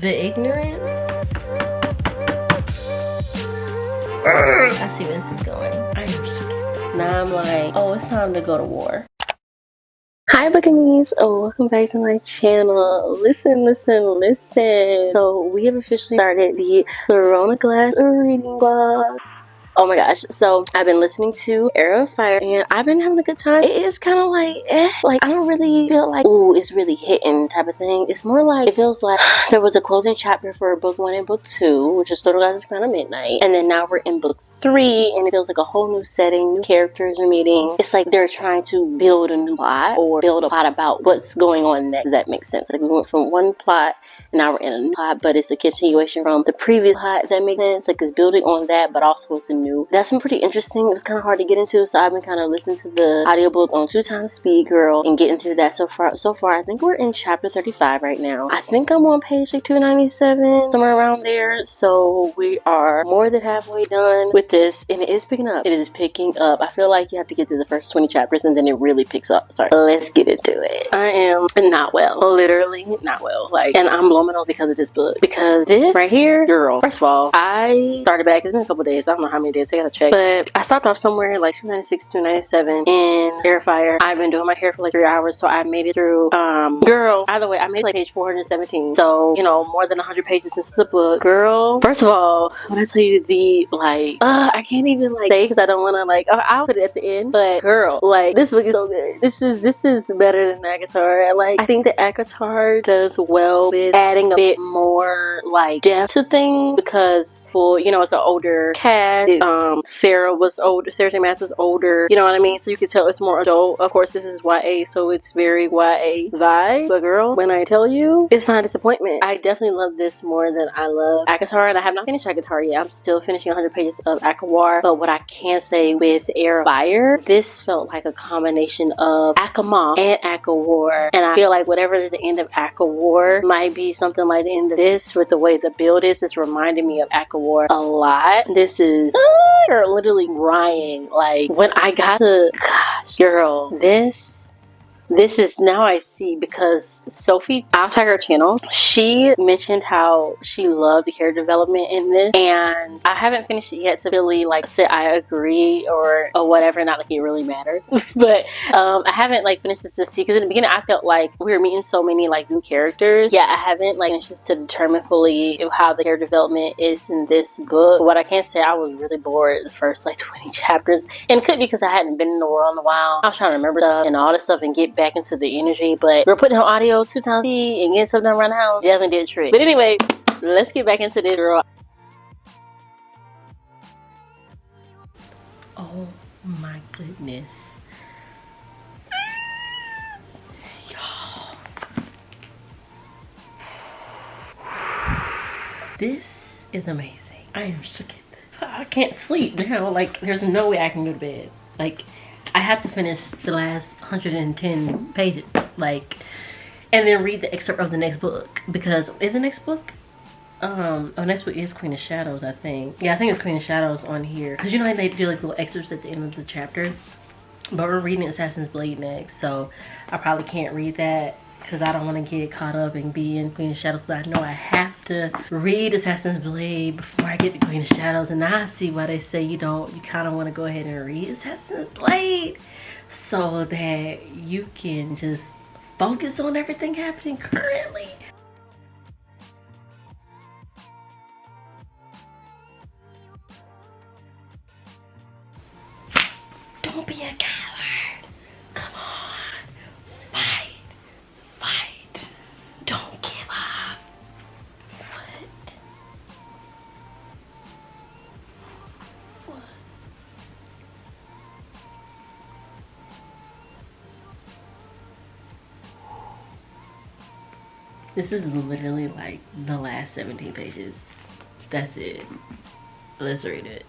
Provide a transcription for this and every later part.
The ignorance. I see where this is going. I am. Now I'm like, oh, it's time to go to war. Hi Buccaneers, welcome back to my channel. Listen. So we have officially started the Corona Glass reading vlog. Oh my gosh, so I've been listening to Heir of Fire and I've been having a good time. It is kind of like, like I don't really feel like, ooh, it's really hitting type of thing. It's more like, it feels like there was a closing chapter for book 1 and book 2, which is Total Guys Crown of Midnight. And then now we're in book 3 and it feels like a whole new setting, new characters are meeting. It's like they're trying to build a new plot or build a plot about what's going on next. Does that make sense? Like we went from one plot and now we're in a new plot, but it's a continuation from the previous plot, if that makes sense. Like it's building on that, but also it's a new. That's been pretty interesting. It was kind of hard to get into, so I've been kind of listening to the audiobook on 2x speed, girl, and getting through that so far. I think we're in chapter 35 right now. I think I'm on page like 297, somewhere around there. So we are more than halfway done with this, and it is picking up. It is picking up. I feel like you have to get through the first 20 chapters, and then it really picks up. Sorry, let's get into it. I am not well, literally not well. Like, and I'm blowing my nose because of this book. Because this right here, girl. First of all, I started back. It's been a couple days. I don't know how many days. I gotta check. But I stopped off somewhere like 296, 297 in Heir of Fire. I've been doing my hair for like 3 hours, so I made it through. Girl, either way, I made like page 417. So, you know, more than 100 pages into the book. Girl, first of all, when I tell you the like, I can't even like say because I don't want to like. I'll put it at the end. But girl, like this book is so good. This is better than ACOTAR. Like I think that ACOTAR does well with adding a bit more like depth to things because for it's an older cast. Sarah's J. Maas was older. You know what I mean? So you can tell it's more adult. Of course, this is YA, so it's very YA vibe. But girl, when I tell you, it's not a disappointment. I definitely love this more than I love ACOTAR, and I have not finished ACOTAR yet. I'm still finishing 100 pages of ACOWAR. But what I can say with Heir of Fire, this felt like a combination of ACOMA and ACOWAR. And I feel like whatever is the end of ACOWAR might be something like the end of this with the way the build is. It's reminding me of ACOWAR a lot. This is literally crying. Like when I got to, gosh, girl, this is now I see because Sophie, I'll tag her channel. She mentioned how she loved the character development in this, and I haven't finished it yet to really like say I agree or whatever. Not like it really matters, but I haven't like finished this to see because in the beginning I felt like we were meeting so many like new characters. Yeah, I haven't like finished this to determine fully how the character development is in this book. But what I can say, I was really bored the first like 20 chapters, and it could be because I hadn't been in the world in a while. I was trying to remember stuff and all this stuff and get back into the energy, but we're putting on audio 2x speed and getting something around the house. Definitely did a trick. But anyway, let's get back into this, girl. Oh my goodness. Y'all. This is amazing. I am shook. I can't sleep now. Like, there's no way I can go to bed. Like, I have to finish the last 110 pages, like, and then read the excerpt of the next book, because is the next book? Next book is Queen of Shadows, I think. Yeah, I think it's Queen of Shadows on here, because you know how they do like little excerpts at the end of the chapter. But we're reading Assassin's Blade next, so I probably can't read that because I don't want to get caught up and be in Queen of Shadows. So I know I have to read Assassin's Blade before I get to Queen of Shadows. And now I see why they say you kind of want to go ahead and read Assassin's Blade so that you can just focus on everything happening currently. Don't be a coward. Come on. Fight. Don't give up. What? This is literally like the last 17 pages. That's it. Let's read it.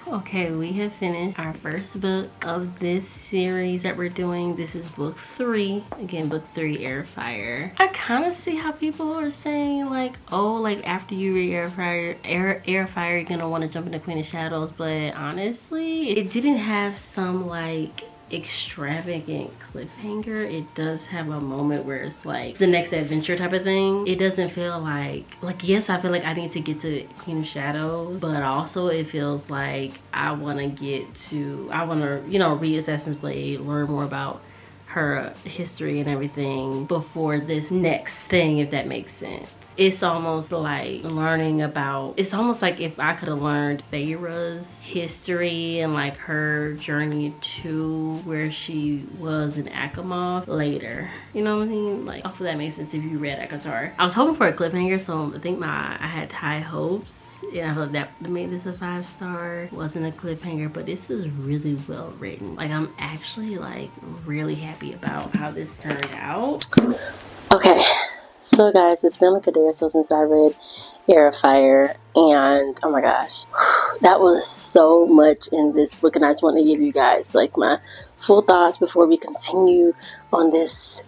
Okay, we have finished our first book of this series that we're doing. This is book 3. Again, book 3, Fire. I kind of see how people are saying like, oh, like after you read Fire, you're gonna want to jump into Queen of Shadows. But honestly, it didn't have some like extravagant cliffhanger. It does have a moment where it's like it's the next adventure type of thing. It doesn't feel like yes, I feel like I need to get to Queen of Shadows, but also it feels like I want to you know, read Assassin's Blade, learn more about her history and everything before this next thing, if that makes sense. It's almost like learning about, it's almost like if I could have learned Feyre's history and like her journey to where she was in Akamov later. You know what I mean? Like, hopefully that makes sense if you read Akatar. I was hoping for a cliffhanger, so I think I had high hopes. Yeah, I thought that made this a 5-star. Wasn't a cliffhanger, but this is really well written. Like, I'm actually like really happy about how this turned out. Okay, so guys, it's been like a day or so since I read Heir of Fire, and oh my gosh, that was so much in this book, and I just want to give you guys like my full thoughts before we continue on this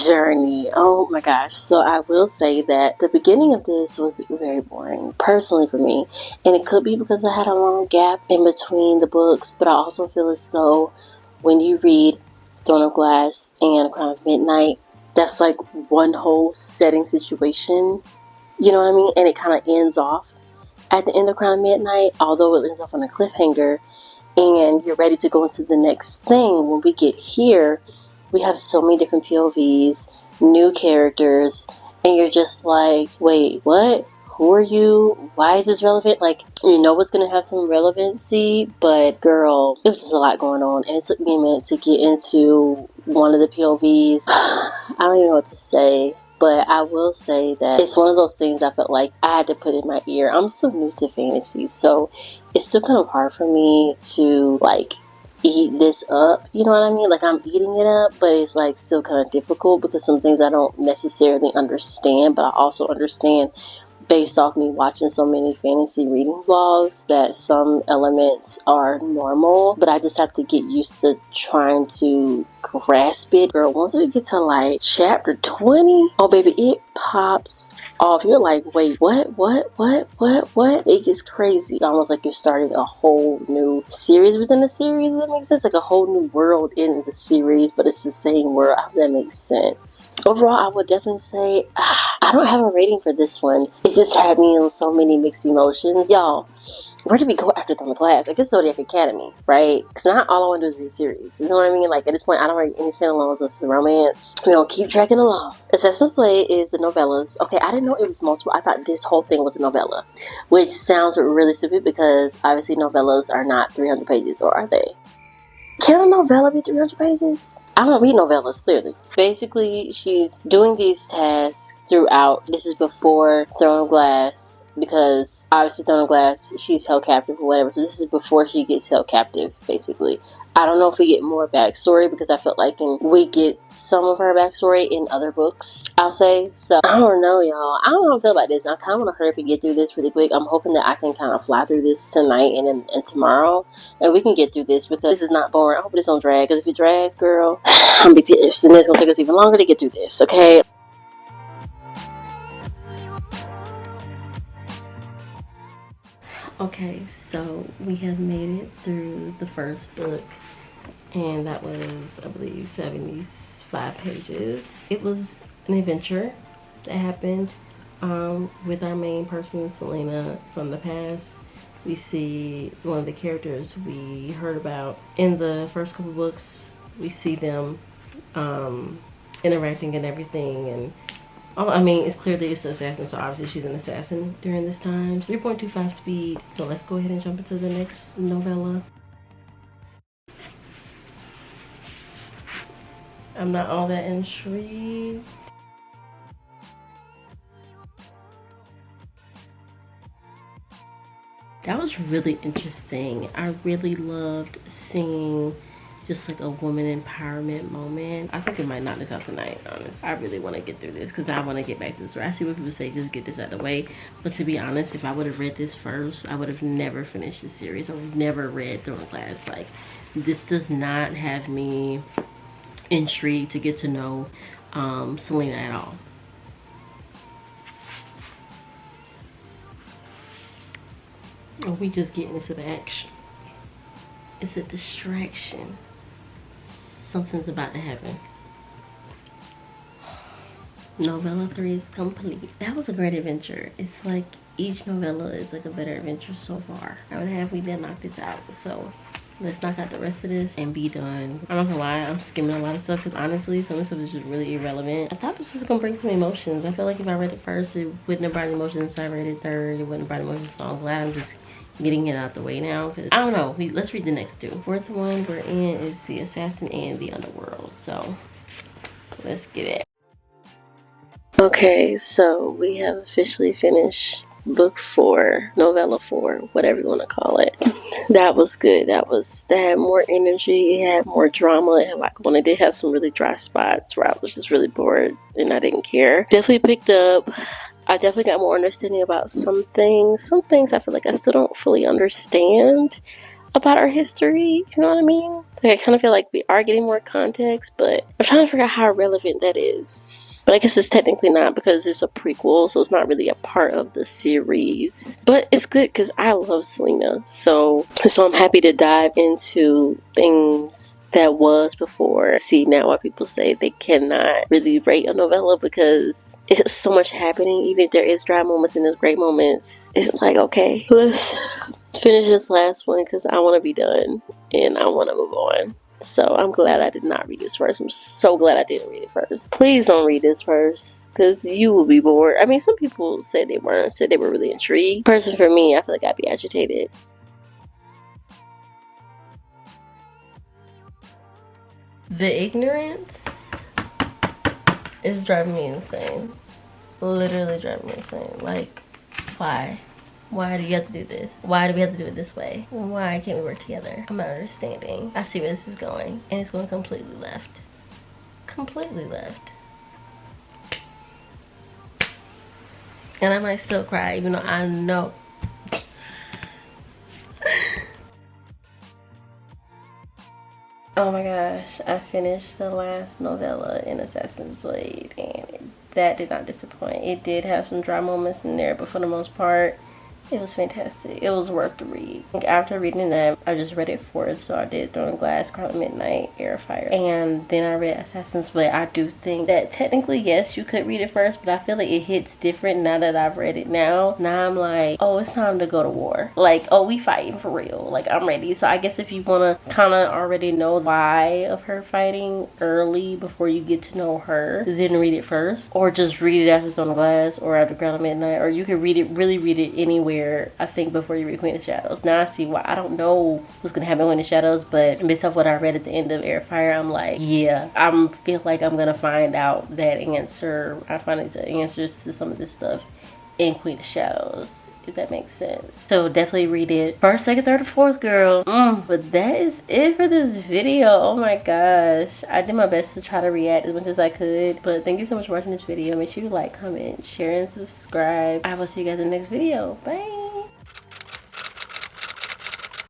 journey. Oh my gosh. So I will say that the beginning of this was very boring personally for me, and it could be because I had a long gap in between the books, but I also feel as though when you read Throne of Glass and Crown of Midnight, that's like one whole setting situation, you know what I mean? And it kind of ends off at the end of Crown of Midnight, although it ends off on a cliffhanger and you're ready to go into the next thing. When we get here, we have so many different POVs, new characters, and you're just like, wait, what? Who are you? Why is this relevant? Like, you know it's going to have some relevancy, but girl, it was just a lot going on, and it took me a minute to get into one of the POVs. I don't even know what to say, but I will say that it's one of those things I felt like I had to put in my ear. I'm still new to fantasy, so it's still kind of hard for me to like eat this up, you know what I mean? Like, I'm eating it up, but it's like still kind of difficult because some things I don't necessarily understand, but I also understand based off me watching so many fantasy reading vlogs that some elements are normal, but I just have to get used to trying to grasp it. Girl, once we get to like chapter 20, oh baby, it pops off. You're like, wait, what? It gets crazy. It's almost like you're starting a whole new series within the series, if that makes sense. Like a whole new world in the series, but it's the same world, if that makes sense. Overall, I would definitely say I don't have a rating for this one. It just had me in so many mixed emotions. Y'all, where did we go after Throne of Glass? I guess Zodiac Academy, right? Because not all I want to do is read series. You know what I mean? Like, at this point, I don't read any standalones unless it's romance. We're going to keep dragging along. Assassin's Blade is the novellas. Okay, I didn't know it was multiple. I thought this whole thing was a novella, which sounds really stupid because obviously novellas are not 300 pages, or are they? Can a novella be 300 pages? I don't read novellas, clearly. Basically, she's doing these tasks throughout. This is before Throne of Glass, because obviously Throne of Glass, she's held captive or whatever. So this is before she gets held captive, basically. I don't know if we get more backstory, because I felt like we get some of her backstory in other books, I'll say. So, I don't know, y'all. I don't know how I feel about this. I kind of want to hurry up and get through this really quick. I'm hoping that I can kind of fly through this tonight and tomorrow, and we can get through this, because this is not boring. I hope this don't drag, because if it drags, girl, I'm gonna be pissed, and it's gonna take us even longer to get through this, okay? Okay, so we have made it through the first book, and that was, I believe, 75 pages. It was an adventure that happened with our main person, Selena, from the past. We see one of the characters we heard about in the first couple books. We see them interacting and everything, and I mean, it's clearly it's an assassin, so obviously she's an assassin during this time. 3.25 speed. So let's go ahead and jump into the next novella. I'm not all that intrigued. That was really interesting. I really loved seeing just like a woman empowerment moment. I think we might knock this out tonight, honest. I really want to get through this because I want to get back to the story. I see what people say, just get this out of the way. But to be honest, if I would have read this first, I would have never finished this series. I would have never read Throne Glass. Like, this does not have me intrigued to get to know Selena at all. Or we just getting into the action. It's a distraction. Something's about to happen. Novella 3 is complete. That was a great adventure. It's like each novella is like a better adventure so far. Hour and a half, we did knock this out. So let's knock out the rest of this and be done. I'm not gonna lie, I'm skimming a lot of stuff because honestly, some of the stuff is just really irrelevant. I thought this was gonna bring some emotions. I feel like if I read it first, it wouldn't have brought emotions. So I read it third, it wouldn't have brought emotions. So I'm glad I'm just getting it out the way now, because I don't know. Let's read the next two. Fourth one we're in is The Assassin and the Underworld. So let's get it. Okay, so we have officially finished book 4, novella 4, whatever you want to call it. That was good. That had more energy, it had more drama, it had like when it did have some really dry spots where I was just really bored and I didn't care. Definitely picked up. I definitely got more understanding about some things. Some things I feel like I still don't fully understand about our history, you know what I mean? Like, I kind of feel like we are getting more context, but I'm trying to figure out how relevant that is. But I guess it's technically not because it's a prequel, so it's not really a part of the series. But it's good because I love Selena. So I'm happy to dive into things that was before. See now why people say they cannot really rate a novella because it's so much happening. Even if there is dry moments and there's great moments, it's like, okay, let's finish this last one because I want to be done and I want to move on. So I'm glad I did not read this first. I'm so glad I didn't read it first. Please don't read this first because you will be bored. I mean, some people said they weren't, said they were really intrigued. Personally, for me, I feel like I'd be agitated. The ignorance is driving me insane. Literally driving me insane. Like, why? Why do you have to do this? Why do we have to do it this way? Why can't we work together? I'm not understanding. I see where this is going, and it's going completely left. Completely left. And I might still cry, even though I know. Oh my gosh, I finished the last novella in Assassin's Blade, and that did not disappoint. It did have some dry moments in there, but for the most part, it was fantastic. It was worth the read. After reading that, I just read it first. So I did Throne Glass, Scarlet Midnight, Heir, and then I read Assassin's Blade. I do think that technically, yes, you could read it first, but I feel like it hits different now that I've read it now. Now I'm like, oh, it's time to go to war. Like, oh, we fighting for real. Like, I'm ready. So I guess if you want to kind of already know why of her fighting early before you get to know her, then read it first. Or just read it after Throne Glass or after Scarlet Midnight. Or you could read it, really read it anywhere, I think, before you read Queen of Shadows. Now I see why. I don't know what's gonna happen in the Shadows, but based off what I read at the end of Heir, I'm like, yeah, I feel like I'm gonna find out that answer. I find it the answers to some of this stuff in Queen of Shadows, if that makes sense. So definitely read it first, second, third, or fourth, girl. But that is it for this video. Oh my gosh, I did my best to try to react as much as I could, but thank you so much for watching this video. Make sure you like, comment, share, and subscribe. I will see you guys in the next video. Bye.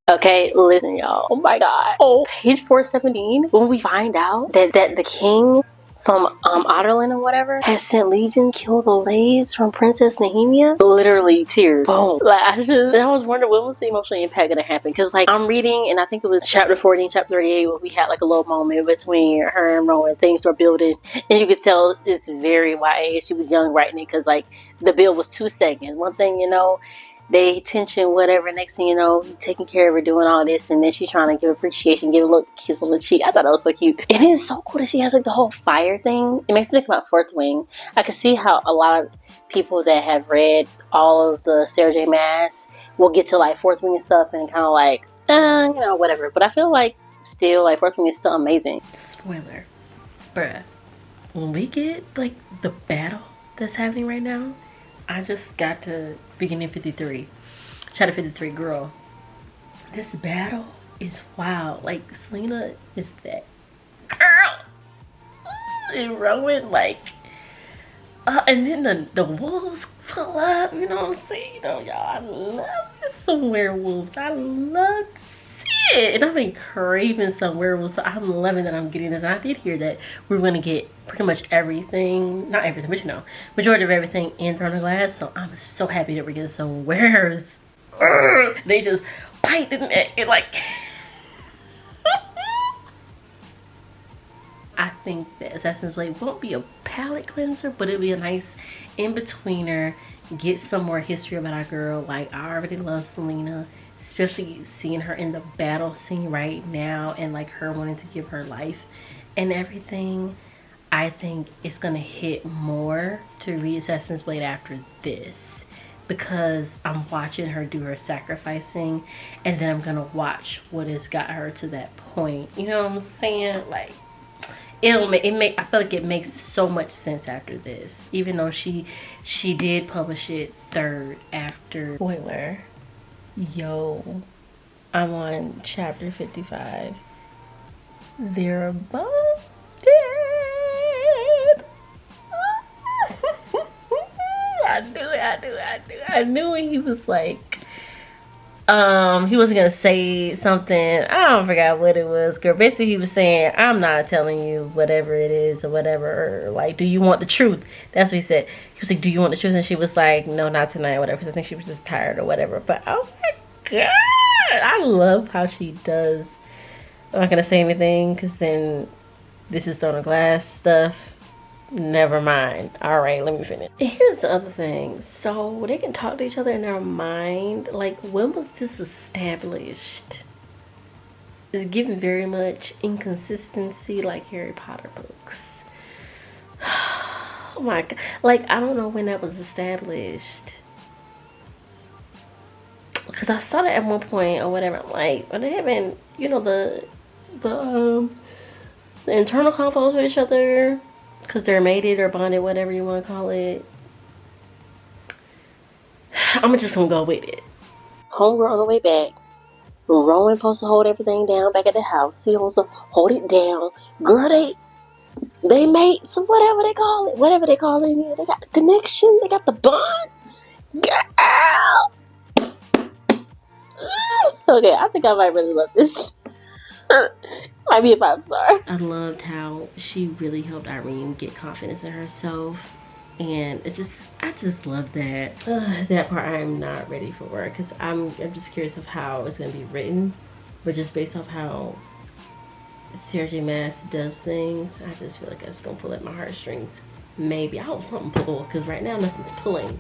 Okay, listen, y'all. Oh my god. Oh, page 417, when we find out that the king from Otterland or whatever has sent Legion kill the ladies from Princess Nehemia, literally tears. Boom. Like, I was wondering what was the emotional impact gonna happen, because like I'm reading and I think it was chapter 14, chapter 38 where we had like a little moment between her and Rowan. Things were building and you could tell it's very YA. She was young writing it because like the build was 2 seconds. One thing, you know, they tension, whatever. Next thing you know, taking care of her, doing all this, and then she's trying to give appreciation, give a little kiss on the cheek. I thought that was so cute. And it is so cool that she has like the whole fire thing. It makes me think about Fourth Wing. I can see how a lot of people that have read all of the Sarah J. Maas will get to like Fourth Wing and stuff and kind of like, you know, whatever. But I feel like still like Fourth Wing is still amazing. Spoiler, bruh. When we get like the battle that's happening right now, I just got to beginning 53. Chapter 53, girl. This battle is wild. Like, Selena is that girl. And Rowan, like, and then the wolves pull up, you know what I'm saying? You know, y'all, I love some werewolves. I love it. And I've been craving some werewolves, so I'm loving that I'm getting this. And I did hear that we're going to get pretty much everything, not everything, but you know, majority of everything in Throne of Glass. So I'm so happy that we're getting some werewolves. They just bite the neck and like... I think that Assassin's Blade won't be a palate cleanser, but it'll be a nice in-betweener. Get some more history about our girl. Like, I already love Selena, especially seeing her in the battle scene right now and like her wanting to give her life and everything. I think it's gonna hit more to read Assassin's Blade after this, because I'm watching her do her sacrificing, and then I'm gonna watch what has got her to that point. You know what I'm saying? Like, I feel like it makes so much sense after this, even though she did publish it third after spoiler. Yo, I'm on chapter 55. They're both dead. I knew when he was like, he wasn't gonna say something. I don't forget what it was, girl. Basically, he was saying, I'm not telling you whatever it is or whatever. Or, like, do you want the truth? That's what he said. He was like, do you want the truth? And she was like, no, not tonight or whatever. I think she was just tired or whatever. But oh my god, I love how she does. I'm not gonna say anything because then this is Throne of Glass stuff. Never mind. All right, let me finish. And here's the other thing. So they can talk to each other in their mind. Like, when was this established? It's given very much inconsistency, like Harry Potter books. Oh my god. Like, I don't know when that was established, because I saw that at one point or whatever. I'm like, are they having, you know, the internal conflicts with each other because they're mated or bonded, whatever you want to call it. I'm just gonna go with it. Homegirl on the way back, Rowan supposed to hold everything down back at the house. He supposed to hold it down. Girl, they mates, whatever they call it. Whatever they call it in here. They got the connection. They got the bond. Girl. Okay, I think I might really love this. Might be a 5-star. I loved how she really helped Irene get confidence in herself, and I just love that. That part I'm not ready for, because I'm just curious of how it's gonna be written, but just based off how Sarah J. Maas does things, I just feel like it's gonna pull at my heartstrings. Maybe I hope something pull, because right now nothing's pulling.